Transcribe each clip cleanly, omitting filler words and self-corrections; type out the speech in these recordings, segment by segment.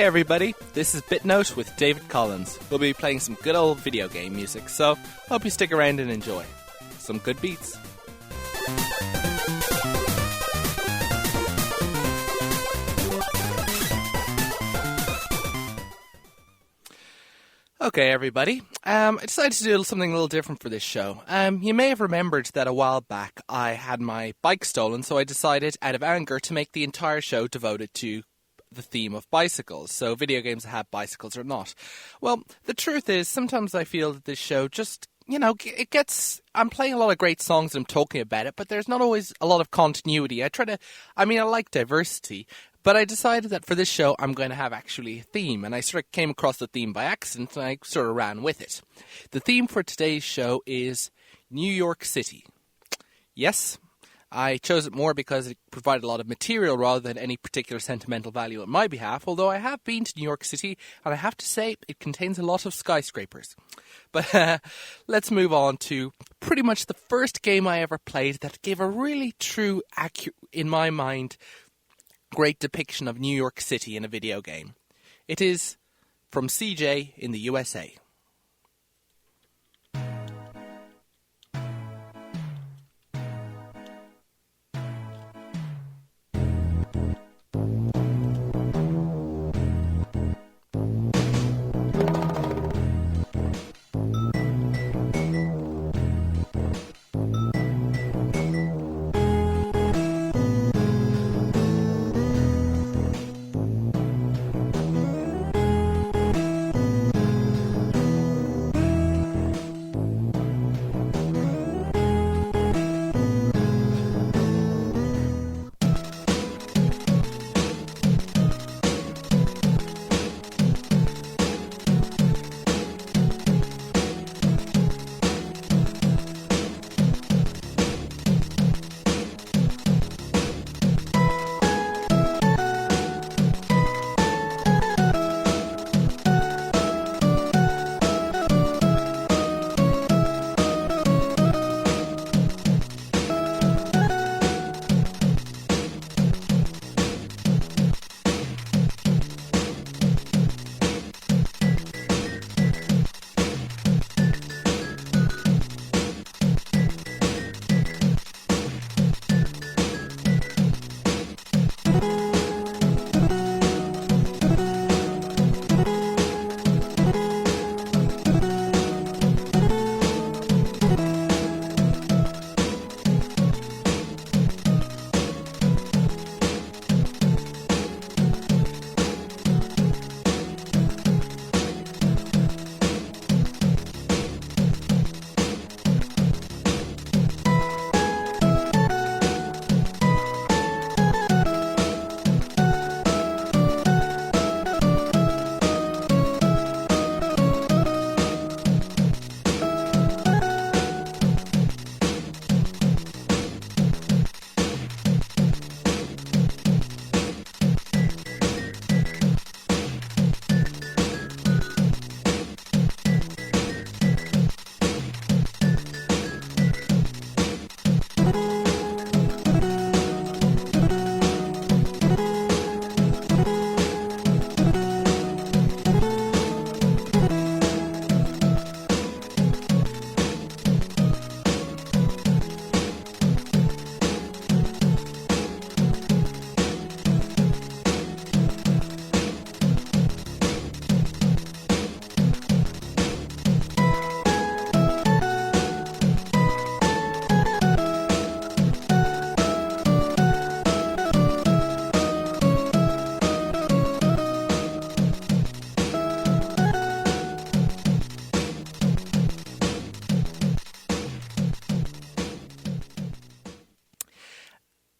Hey everybody, this is BitNote with David Collins. We'll be playing some good old video game music, so hope you stick around and enjoy. Some good beats. Okay, everybody. I decided to do something a little different for this show. You may have remembered that a while back I had my bike stolen, so I decided, out of anger, to make the entire show devoted to the theme of bicycles. So video games that have bicycles or not. Well, the truth is, sometimes I feel that this show just, I'm playing a lot of great songs and I'm talking about it, but there's not always a lot of continuity. I like diversity. But I decided that for this show, I'm going to have actually a theme. And I sort of came across the theme by accident, and I sort of ran with it. The theme for today's show is New York City. Yes, I chose it more because it provided a lot of material rather than any particular sentimental value on my behalf. Although I have been to New York City, and I have to say, it contains a lot of skyscrapers. But let's move on to pretty much the first game I ever played that gave a really true, accurate, in my mind, great depiction of New York City in a video game. It is from CJ in the USA.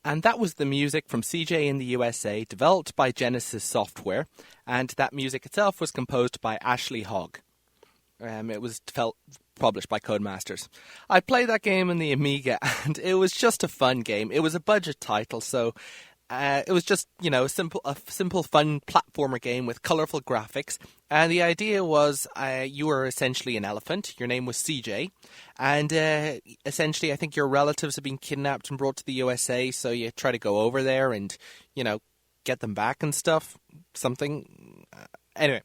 And that was the music from CJ in the USA, developed by Genesis Software, and that music itself was composed by Ash Hogg. It was published by Codemasters. I played that game on the Amiga, and it was just a fun game. It was a budget title, so it was just, a simple, fun platformer game with colourful graphics. And the idea was you were essentially an elephant. Your name was CJ. And essentially, I think your relatives have been kidnapped and brought to the USA. So you try to go over there and, get them back and stuff. Something. Anyway,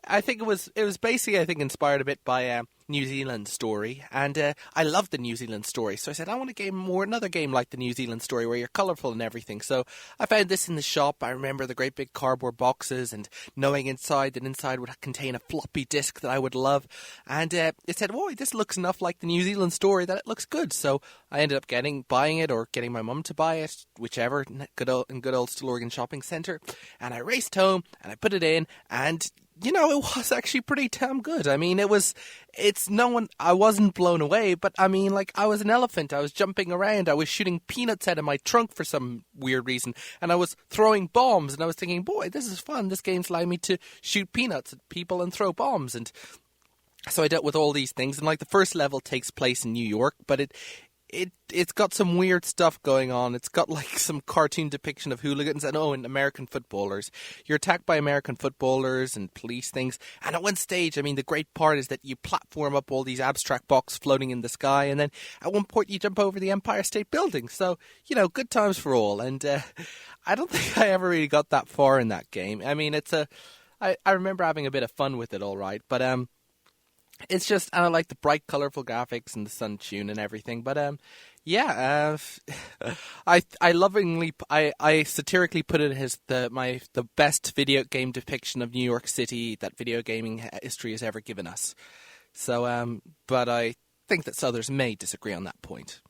I think it was basically, I think, inspired a bit by New Zealand Story, and I love the New Zealand Story, so I said I want another game like the New Zealand Story where you're colourful and everything. So I found this in the shop. I remember the great big cardboard boxes and knowing inside would contain a floppy disk that I would love, and it said, "Whoa, this looks enough like the New Zealand Story that it looks good." So I ended up buying it or getting my mum to buy it, whichever, in good old Stillorgan shopping centre, and I raced home and I put it in, and it was actually pretty damn good. I mean, I wasn't blown away, but I mean, like, I was an elephant. I was jumping around. I was shooting peanuts out of my trunk for some weird reason. And I was throwing bombs. And I was thinking, boy, this is fun. This game's allowing me to shoot peanuts at people and throw bombs. And so I dealt with all these things. And, like, the first level takes place in New York, but it's got some weird stuff going on. It's got like some cartoon depiction of hooligans and American footballers. You're attacked by American footballers and police things. And at one stage, I mean, the great part is that you platform up all these abstract blocks floating in the sky, and then at one point you jump over the Empire State Building. So, good times for all. And I don't think I ever really got that far in that game. I mean, I remember having a bit of fun with it, all right, but it's just, and I like the bright, colourful graphics and the sun tune and everything. But I satirically put it as the best video game depiction of New York City that video gaming history has ever given us. So, but I think that others may disagree on that point.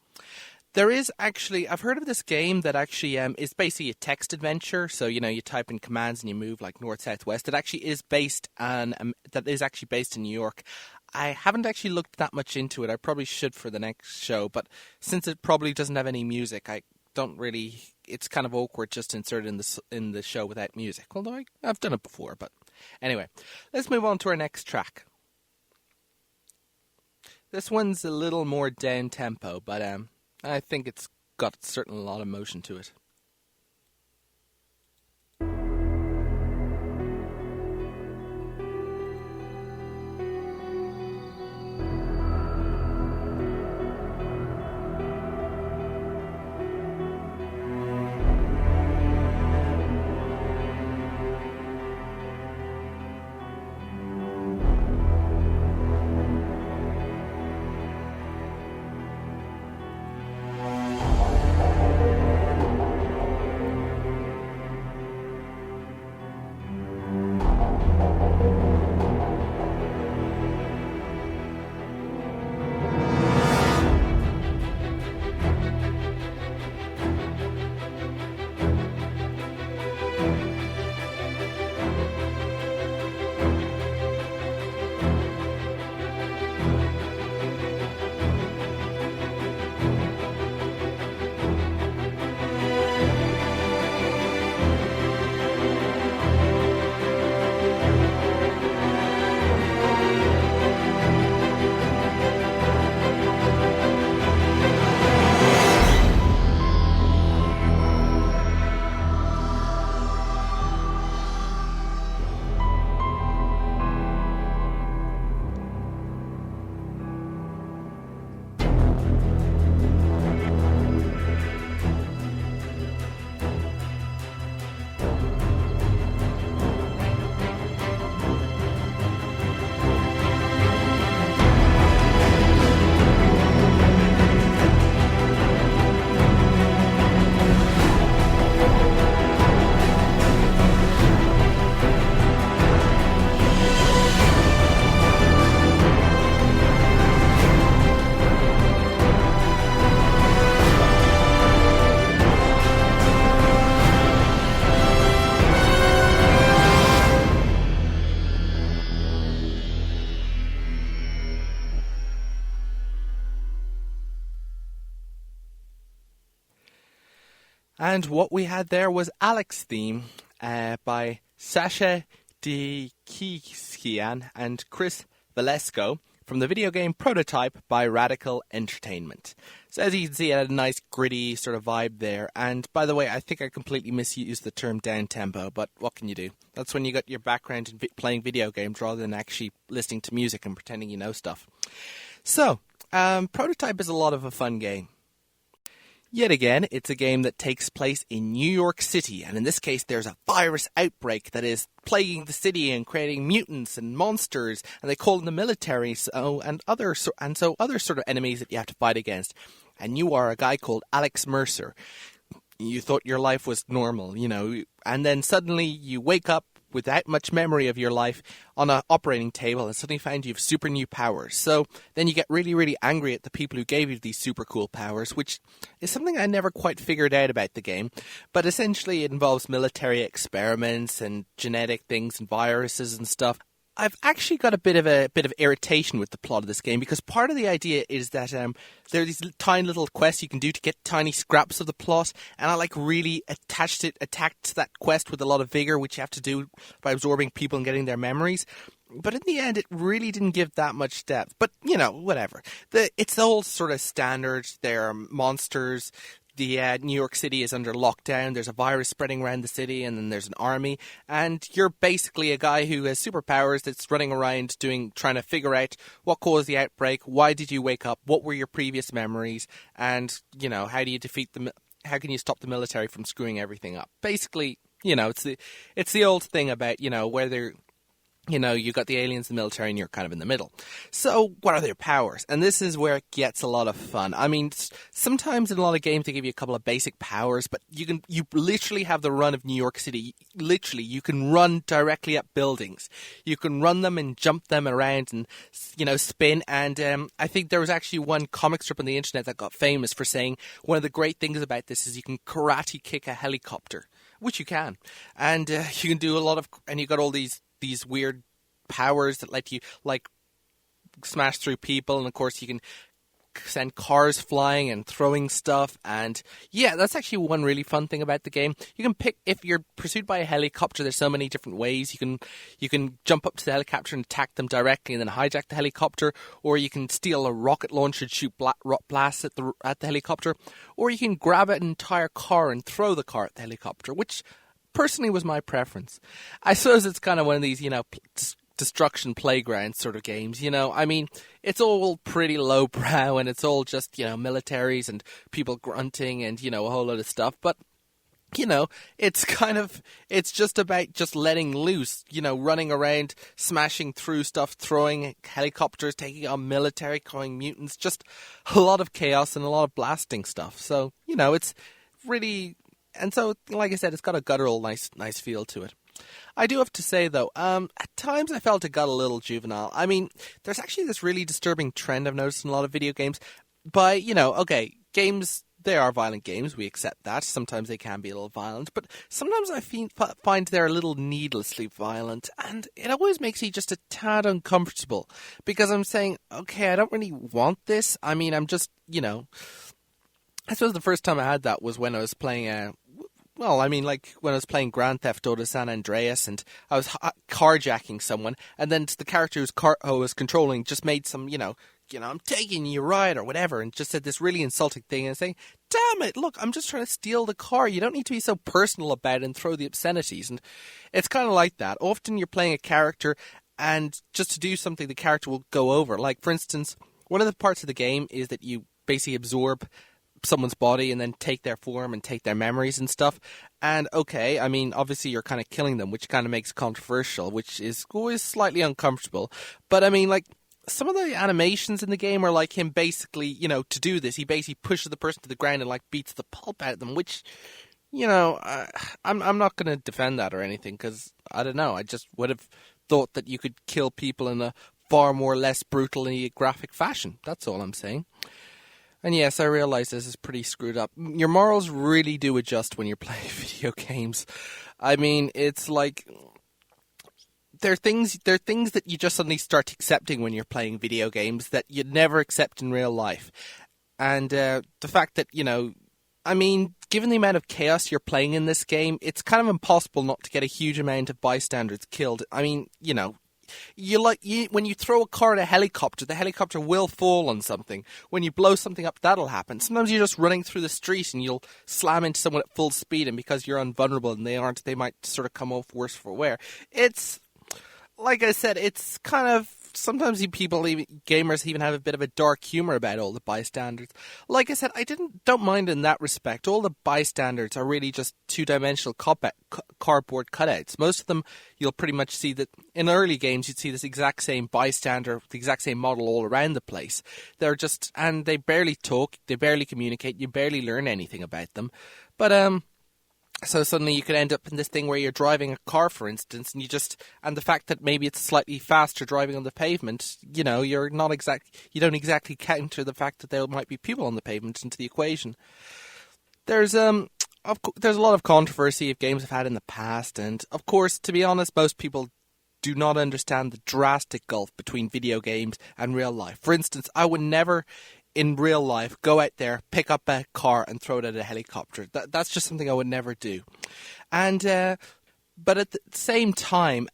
There is actually, I've heard of this game that actually is basically a text adventure. So, you type in commands and you move like north, south, west. That actually is based in New York. I haven't actually looked that much into it. I probably should for the next show. But since it probably doesn't have any music, I don't really, it's kind of awkward just to insert it in the show without music. Although I've done it before. But anyway, let's move on to our next track. This one's a little more down-tempo, but I think it's got a lot of motion to it. And what we had there was Alex Theme by Sascha Dikiciyan and Cris Velasco from the video game Prototype by Radical Entertainment. So as you can see, it had a nice gritty sort of vibe there. And by the way, I think I completely misused the term down-tempo, but what can you do? That's when you got your background in playing video games rather than actually listening to music and pretending you know stuff. So, Prototype is a lot of a fun game. Yet again, it's a game that takes place in New York City, and in this case there's a virus outbreak that is plaguing the city and creating mutants and monsters, and they call them the military, and other sort of enemies that you have to fight against. And you are a guy called Alex Mercer. You thought your life was normal, and then suddenly you wake up without much memory of your life on an operating table and suddenly find you have super new powers. So then you get really, really angry at the people who gave you these super cool powers, which is something I never quite figured out about the game. But essentially it involves military experiments and genetic things and viruses and stuff. I've actually got a bit of irritation with the plot of this game, because part of the idea is that there are these tiny little quests you can do to get tiny scraps of the plot, and I really attacked that quest with a lot of vigor, which you have to do by absorbing people and getting their memories. But in the end, it really didn't give that much depth. But, whatever. It's the whole sort of standard. There are monsters. The New York City is under lockdown. There's a virus spreading around the city, and then there's an army. And you're basically a guy who has superpowers that's running around trying to figure out what caused the outbreak, why did you wake up, what were your previous memories, and, how do you defeat them? How can you stop the military from screwing everything up? Basically, it's the old thing about, whether you got the aliens, the military, and you're kind of in the middle. So, what are their powers? And this is where it gets a lot of fun. I mean, sometimes in a lot of games they give you a couple of basic powers, but you literally have the run of New York City. Literally, you can run directly at buildings. You can run them and jump them around and, spin. And I think there was actually one comic strip on the internet that got famous for saying one of the great things about this is you can karate kick a helicopter, which you can. And you can do a lot of, and you got all these weird powers that let you, smash through people. And, of course, you can send cars flying and throwing stuff. And, yeah, that's actually one really fun thing about the game. You can pick, if you're pursued by a helicopter, there's so many different ways. You can jump up to the helicopter and attack them directly and then hijack the helicopter. Or you can steal a rocket launcher and shoot rock blasts at the helicopter. Or you can grab an entire car and throw the car at the helicopter, which personally was my preference. I suppose it's kind of one of these, destruction playground sort of games, I mean, it's all pretty lowbrow and it's all just, militaries and people grunting and, a whole lot of stuff. But, it's just about just letting loose, running around, smashing through stuff, throwing helicopters, taking on military, calling mutants, just a lot of chaos and a lot of blasting stuff. So, it's really... And so, like I said, it's got a guttural, nice feel to it. I do have to say, though, at times I felt it got a little juvenile. I mean, there's actually this really disturbing trend I've noticed in a lot of video games. But, games, they are violent games. We accept that. Sometimes they can be a little violent. But sometimes I find they're a little needlessly violent. And it always makes me just a tad uncomfortable. Because I'm saying, okay, I don't really want this. I mean, I'm just, I suppose the first time I had that was when I was playing when I was playing Grand Theft Auto San Andreas and I was carjacking someone, and then the character I was controlling just made some, I'm taking you right or whatever, and just said this really insulting thing and saying, damn it, look, I'm just trying to steal the car. You don't need to be so personal about it and throw the obscenities. And it's kind of like that. Often you're playing a character and just to do something the character will go over. Like, for instance, one of the parts of the game is that you basically absorb someone's body and then take their form and take their memories and stuff. And okay, I mean, obviously you're kind of killing them, which kind of makes it controversial, which is always slightly uncomfortable. But I mean, some of the animations in the game are like him basically, to do this, he basically pushes the person to the ground and beats the pulp out of them, which, I'm not going to defend that or anything, because I don't know, I just would have thought that you could kill people in a far more less brutally graphic fashion. That's all I'm saying. And yes, I realize this is pretty screwed up. Your morals really do adjust when you're playing video games. I mean, it's like there are things that you just suddenly start accepting when you're playing video games that you'd never accept in real life. And the fact that, I mean, given the amount of chaos you're playing in this game, it's kind of impossible not to get a huge amount of bystanders killed. I mean, when you throw a car at a helicopter, the helicopter will fall on something. When you blow something up, that'll happen. Sometimes you're just running through the street and you'll slam into someone at full speed, and because you're invulnerable and they aren't, they might sort of come off worse for wear. It's, like I said, it's kind of sometimes gamers even have a bit of a dark humor about all the bystanders. Like I said, don't mind in that respect. All the bystanders are really just two-dimensional cardboard cutouts. Most of them, you'll pretty much see that in early games, you'd see this exact same bystander, the exact same model all around the place. And they barely talk, they barely communicate, you barely learn anything about them. But so suddenly you could end up in this thing where you're driving a car, for instance, and the fact that maybe it's slightly faster driving on the pavement, you don't exactly counter the fact that there might be people on the pavement into the equation. There's a lot of controversy of games I've had in the past, and of course, to be honest, most people do not understand the drastic gulf between video games and real life. For instance, I would never in real life go out there, pick up a car and throw it at a helicopter. That's just something I would never do. And but at the same time,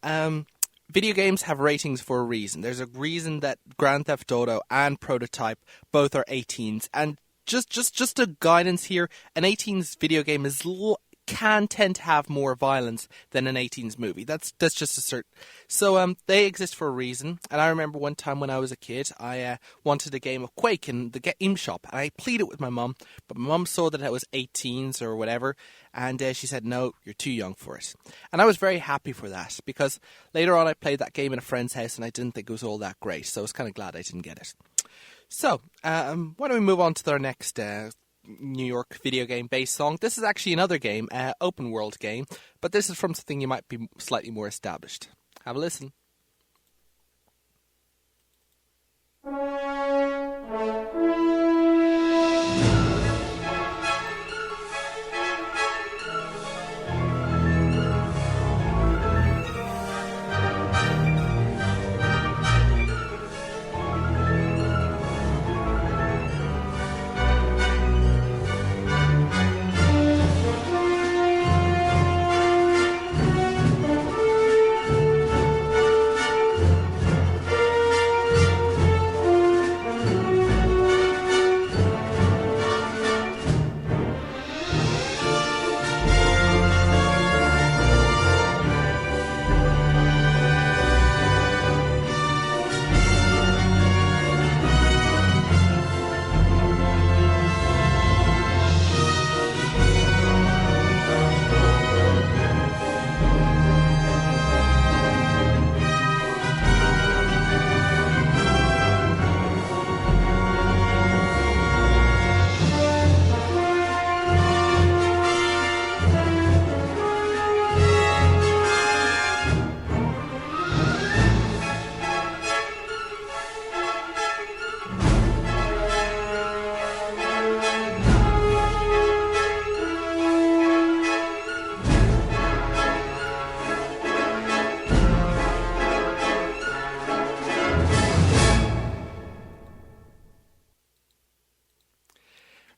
video games have ratings for a reason. There's a reason that Grand Theft Auto and Prototype both are 18s. And just a guidance here, an 18s video game can tend to have more violence than an 18s movie. That's just a cert. So they exist for a reason. And I remember one time when I was a kid, I wanted a game of Quake in the game shop, and I pleaded with my mum, but my mum saw that it was 18s or whatever, and she said, "No, you're too young for it." And I was very happy for that, because later on I played that game in a friend's house, and I didn't think it was all that great. So I was kind of glad I didn't get it. So why don't we move on to our next New York video game based song. This is actually another game, open world game, but this is from something you might be slightly more established. Have a listen.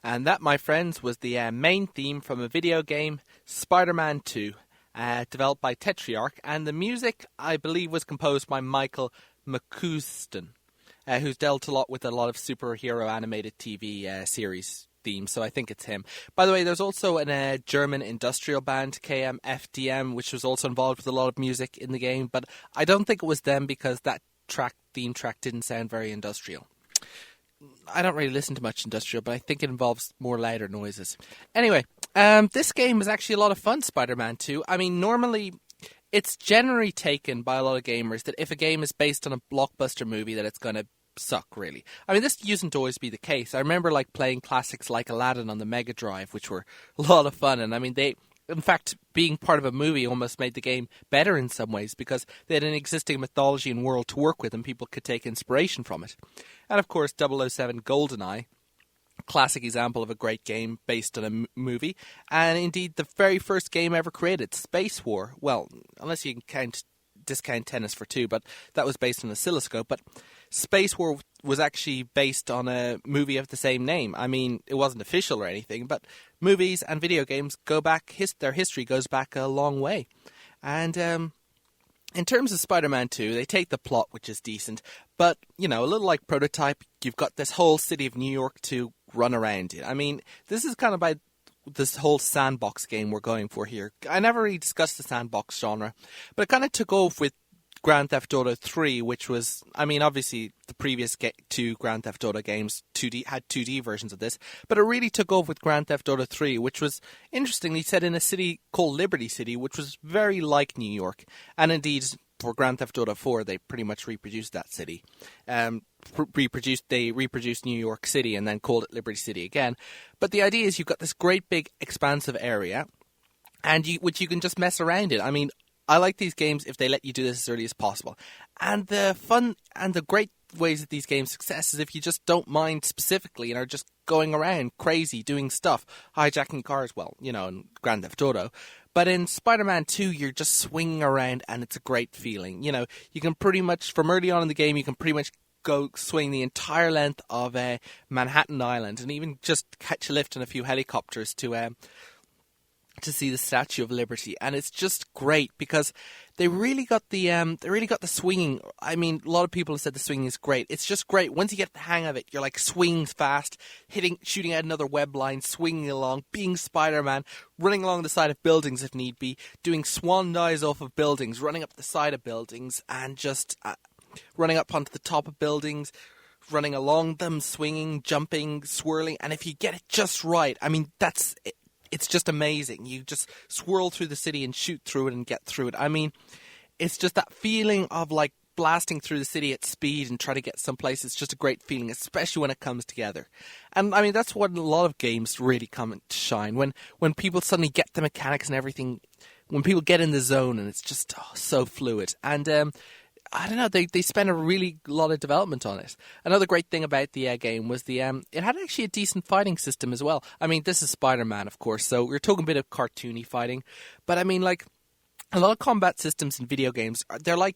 And that, my friends, was the main theme from a video game, Spider-Man 2, developed by Treyarch. And the music, I believe, was composed by Michael McCuistion, who's dealt a lot with a lot of superhero animated TV series themes, so I think it's him. By the way, there's also a German industrial band, KMFDM, which was also involved with a lot of music in the game, but I don't think it was them because that theme track didn't sound very industrial. I don't really listen to much industrial, but I think it involves more louder noises. Anyway, this game is actually a lot of fun, Spider-Man 2. I mean, normally, it's generally taken by a lot of gamers that if a game is based on a blockbuster movie, that it's going to suck, really. I mean, this used to always be the case. I remember playing classics like Aladdin on the Mega Drive, which were a lot of fun, and I mean, in fact, being part of a movie almost made the game better in some ways because they had an existing mythology and world to work with and people could take inspiration from it. And of course, 007 GoldenEye, classic example of a great game based on a movie. And indeed, the very first game ever created, Space War. Well, unless you can discount Tennis for Two, but that was based on oscilloscope. But Space War was actually based on a movie of the same name. I mean, it wasn't official or anything, but movies and video games go back, their history goes back a long way. And in terms of Spider-Man 2, they take the plot, which is decent, but, a little like Prototype, you've got this whole city of New York to run around in. I mean, this is kind of by this whole sandbox game we're going for here. I never really discussed the sandbox genre, but it kind of took off with Grand Theft Auto 3, which was, I mean, obviously the previous two Grand Theft Auto games had 2D versions of this, but it really took off with Grand Theft Auto 3, which was interestingly set in a city called Liberty City, which was very like New York. And indeed, for Grand Theft Auto 4, they pretty much reproduced that city. They reproduced New York City and then called it Liberty City again. But the idea is you've got this great big expansive area, and which you can just mess around in. I mean, I like these games if they let you do this as early as possible. And the fun and the great ways that these games success is if you just don't mind specifically and are just going around crazy, doing stuff, hijacking cars, well, you know, in Grand Theft Auto. But in Spider-Man 2, you're just swinging around and it's a great feeling. You know, you can pretty much, from early on in the game, you can pretty much go swing the entire length of Manhattan Island and even just catch a lift in a few helicopters to see the Statue of Liberty. And it's just great because they really got the swinging. I mean, a lot of people have said the swinging is great. It's just great. Once you get the hang of it, you're like swinging fast, shooting at another web line, swinging along, being Spider-Man, running along the side of buildings if need be, doing swan dives off of buildings, running up the side of buildings, and just running up onto the top of buildings, running along them, swinging, jumping, swirling. And if you get it just right, I mean, that's it. It's just amazing. You just swirl through the city and shoot through it and get through it. I mean, it's just that feeling of like blasting through the city at speed and try to get someplace. It's just a great feeling, especially when it comes together. And I mean, that's what a lot of games really come to shine. When people suddenly get the mechanics and everything, when people get in the zone and it's just so fluid. And I don't know, they spent a really lot of development on it. Another great thing about the game was it had actually a decent fighting system as well. I mean, this is Spider-Man, of course, so we're talking a bit of cartoony fighting. But I mean, like, a lot of combat systems in video games, they're like,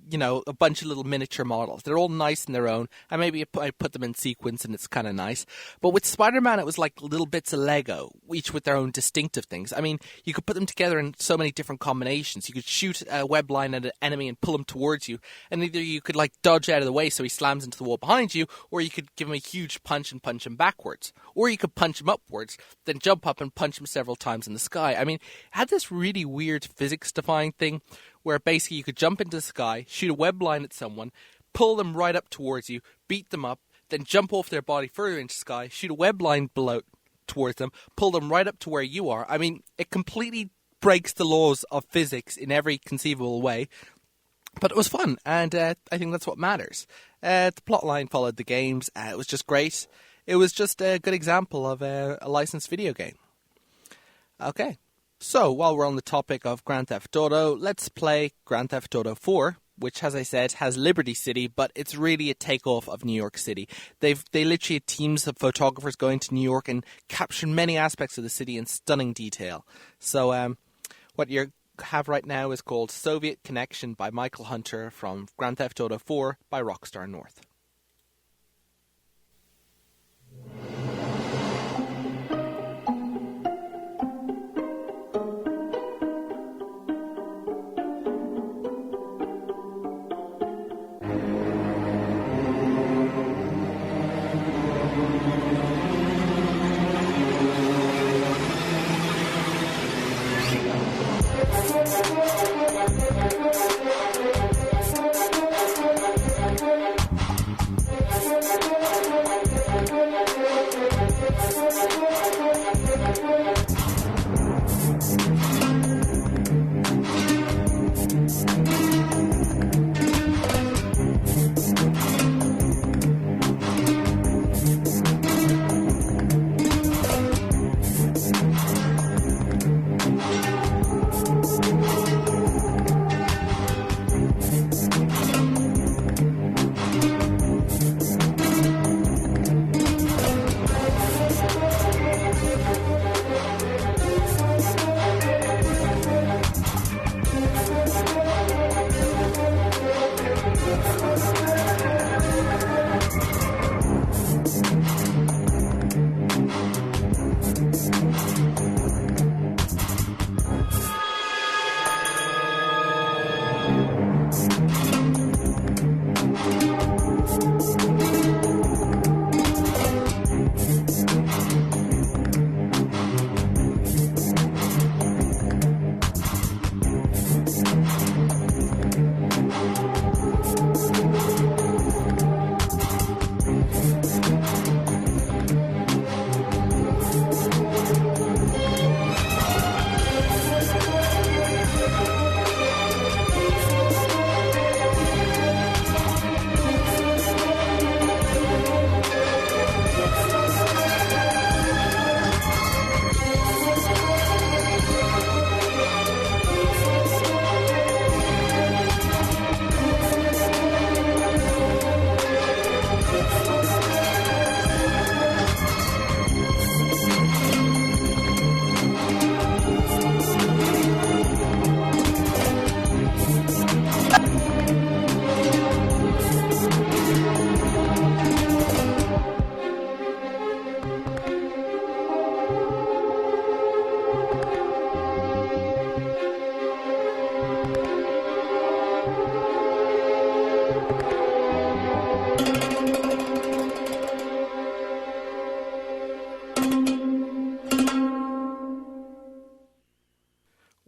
you know, a bunch of little miniature models. They're all nice in their own, and maybe I put them in sequence and it's kind of nice. But with Spider-Man, it was like little bits of Lego, each with their own distinctive things. I mean, you could put them together in so many different combinations. You could shoot a web line at an enemy and pull him towards you, and either you could like dodge out of the way so he slams into the wall behind you, or you could give him a huge punch and punch him backwards. Or you could punch him upwards, then jump up and punch him several times in the sky. I mean, it had this really weird physics-defying thing where basically you could jump into the sky, shoot a web line at someone, pull them right up towards you, beat them up, then jump off their body further into the sky, shoot a web line below towards them, pull them right up to where you are. I mean, it completely breaks the laws of physics in every conceivable way. But it was fun, and I think that's what matters. The plotline followed the games. It was just great. It was just a good example of a licensed video game. Okay. So, while we're on the topic of Grand Theft Auto, let's play Grand Theft Auto 4, which, as I said, has Liberty City, but it's really a takeoff of New York City. They literally had teams of photographers going to New York and captured many aspects of the city in stunning detail. So, what you have right now is called Soviet Connection by Michael Hunter from Grand Theft Auto 4 by Rockstar North.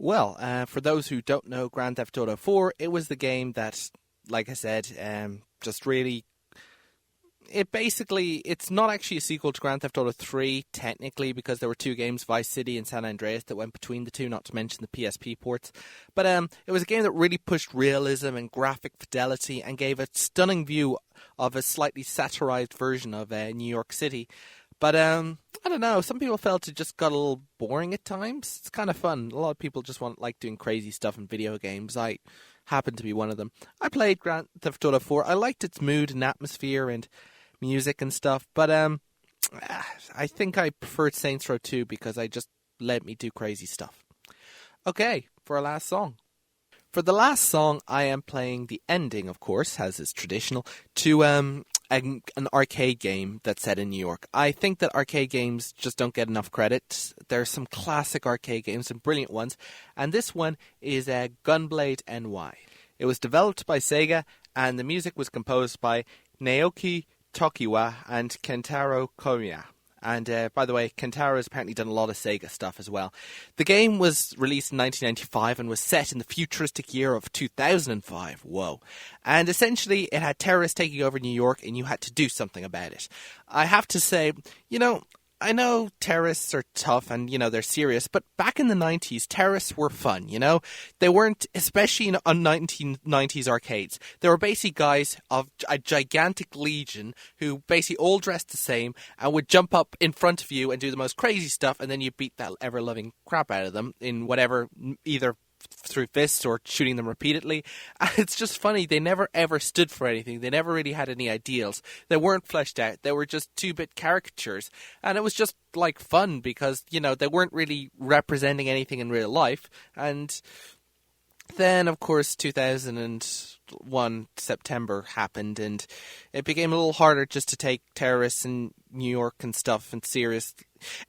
Well, for those who don't know Grand Theft Auto 4, it was the game that, like I said, just really... It's not actually a sequel to Grand Theft Auto 3, technically, because there were two games, Vice City and San Andreas, that went between the two, not to mention the PSP ports. But it was a game that really pushed realism and graphic fidelity and gave a stunning view of a slightly satirized version of New York City. But I don't know, some people felt it just got a little boring at times. It's kind of fun. A lot of people just like doing crazy stuff in video games. I happen to be one of them. I played Grand Theft Auto 4. I liked its mood and atmosphere and music and stuff, but I think I preferred Saints Row 2 because I just let me do crazy stuff. Okay, for our last song. For the last song, I am playing the ending, of course, as is traditional, to an arcade game that's set in New York. I think that arcade games just don't get enough credit. There are some classic arcade games, some brilliant ones, and this one is Gunblade NY. It was developed by Sega, and the music was composed by Naoki Tokiwa and Kentaro Koyama. And by the way, Kentaro has apparently done a lot of Sega stuff as well. The game was released in 1995 and was set in the futuristic year of 2005. Whoa. And essentially, it had terrorists taking over New York and you had to do something about it. I have to say, I know terrorists are tough and, they're serious, but back in the 90s, terrorists were fun, They weren't, especially on 1990s arcades, they were basically guys of a gigantic legion who basically all dressed the same and would jump up in front of you and do the most crazy stuff, and then you beat that ever-loving crap out of them in whatever, either through fists or shooting them repeatedly. And it's just funny, they never ever stood for anything. They never really had any ideals. They weren't fleshed out. They were just 2-bit caricatures. And it was just like fun because, they weren't really representing anything in real life. And then, of course, 2001 September happened, and it became a little harder just to take terrorists in New York and stuff and serious.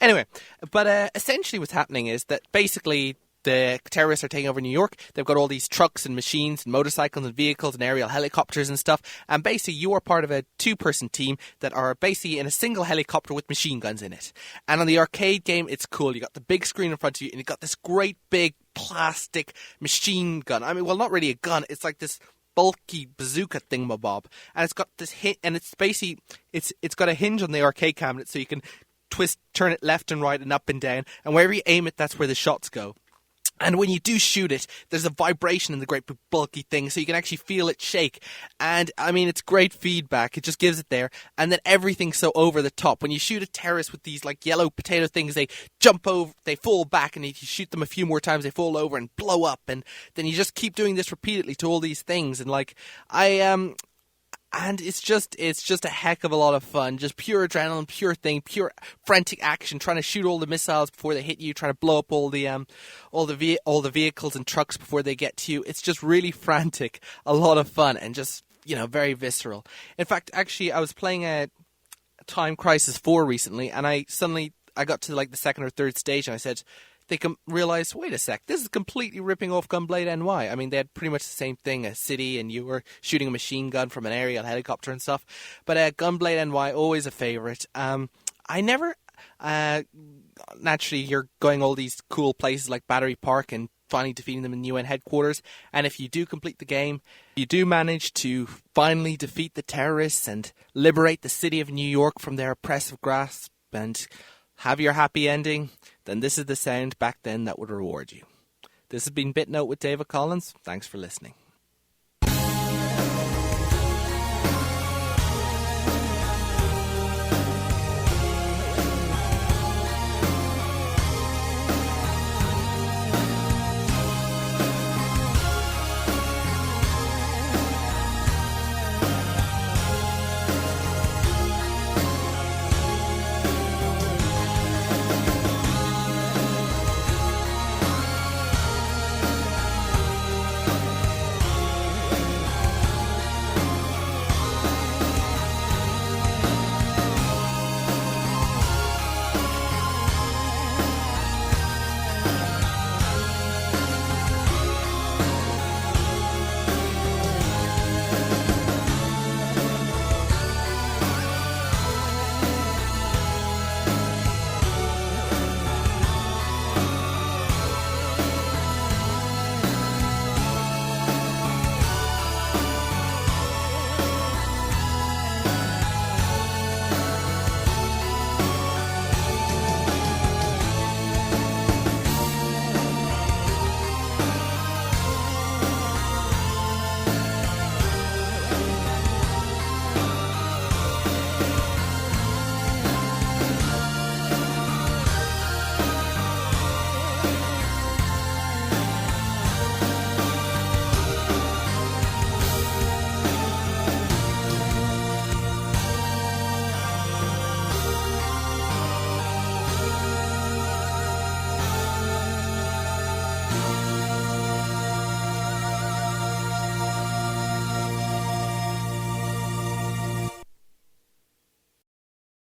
Anyway, but essentially what's happening is that basically the terrorists are taking over New York. They've got all these trucks and machines and motorcycles and vehicles and aerial helicopters and stuff. And basically you are part of a 2-person team that are basically in a single helicopter with machine guns in it. And on the arcade game, it's cool. You got the big screen in front of you and you got this great big plastic machine gun. I mean, well, not really a gun. It's like this bulky bazooka thingamabob. And it's got this and it's basically, it's got a hinge on the arcade cabinet so you can turn it left and right and up and down. And wherever you aim it, that's where the shots go. And when you do shoot it, there's a vibration in the great bulky thing, so you can actually feel it shake. And, I mean, it's great feedback. It just gives it there. And then everything's so over the top. When you shoot a terrorist with these, yellow potato things, they jump over, they fall back, and if you shoot them a few more times, they fall over and blow up. And then you just keep doing this repeatedly to all these things. And, and it's just a heck of a lot of fun. Just pure adrenaline, pure thing, pure frantic action, trying to shoot all the missiles before they hit you, trying to blow up all the vehicles and trucks before they get to you. It's just really frantic, a lot of fun, and just, very visceral. In fact, actually, I was playing a Time Crisis 4 recently, and I got to the second or third stage, and I said, they realized, wait a sec, this is completely ripping off Gunblade NY. I mean, they had pretty much the same thing, a city, and you were shooting a machine gun from an aerial helicopter and stuff. But Gunblade NY, always a favourite. I never, naturally, you're going all these cool places like Battery Park and finally defeating them in UN headquarters. And if you do complete the game, you do manage to finally defeat the terrorists and liberate the city of New York from their oppressive grasp and have your happy ending, then this is the sound back then that would reward you. This has been BitNote with David Collins. Thanks for listening.